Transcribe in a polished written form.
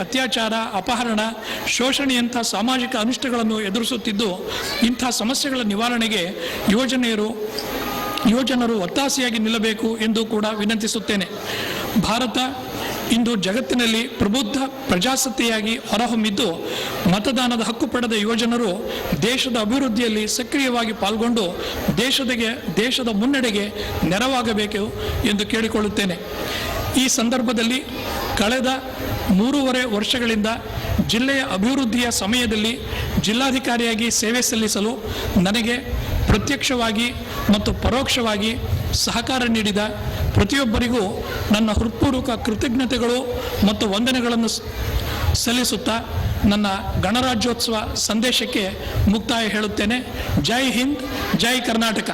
ಅತ್ಯಾಚಾರ, ಅಪಹರಣ, ಶೋಷಣೆಯಂಥ ಸಾಮಾಜಿಕ ಅನಿಷ್ಟಗಳನ್ನು ಎದುರಿಸುತ್ತಿದ್ದು ಇಂಥ ಸಮಸ್ಯೆಗಳ ನಿವಾರಣೆಗೆ ಯುವಜನರು ಒತ್ತಾಸೆಯಾಗಿ ನಿಲ್ಲಬೇಕು ಎಂದು ಕೂಡ ವಿನಂತಿಸುತ್ತೇನೆ. ಭಾರತ ಇಂದು ಜಗತ್ತಿನಲ್ಲಿ ಪ್ರಬುದ್ಧ ಪ್ರಜಾಸತ್ತೆಯಾಗಿ ಹೊರಹೊಮ್ಮಿದ್ದು ಮತದಾನದ ಹಕ್ಕು ಪಡೆದ ಯುವಜನರು ದೇಶದ ಅಭಿವೃದ್ಧಿಯಲ್ಲಿ ಸಕ್ರಿಯವಾಗಿ ಪಾಲ್ಗೊಂಡು ದೇಶದ ಮುನ್ನಡೆಗೆ ನೆರವಾಗಬೇಕು ಎಂದು ಕೇಳಿಕೊಳ್ಳುತ್ತೇನೆ. ಈ ಸಂದರ್ಭದಲ್ಲಿ ಕಳೆದ 3.5 ವರ್ಷಗಳಿಂದ ಜಿಲ್ಲೆಯ ಅಭಿವೃದ್ಧಿಯ ಸಮಯದಲ್ಲಿ ಜಿಲ್ಲಾಧಿಕಾರಿಯಾಗಿ ಸೇವೆ ಸಲ್ಲಿಸಲು ನನಗೆ ಪ್ರತ್ಯಕ್ಷವಾಗಿ ಮತ್ತು ಪರೋಕ್ಷವಾಗಿ ಸಹಕಾರ ನೀಡಿದ ಪ್ರತಿಯೊಬ್ಬರಿಗೂ ನನ್ನ ಹೃತ್ಪೂರ್ವಕ ಕೃತಜ್ಞತೆಗಳು ಮತ್ತು ವಂದನೆಗಳನ್ನು ಸಲ್ಲಿಸುತ್ತಾ ನನ್ನ ಗಣರಾಜ್ಯೋತ್ಸವ ಸಂದೇಶಕ್ಕೆ ಮುಕ್ತಾಯ ಹೇಳುತ್ತೇನೆ. ಜೈ ಹಿಂದ್, ಜೈ ಕರ್ನಾಟಕ.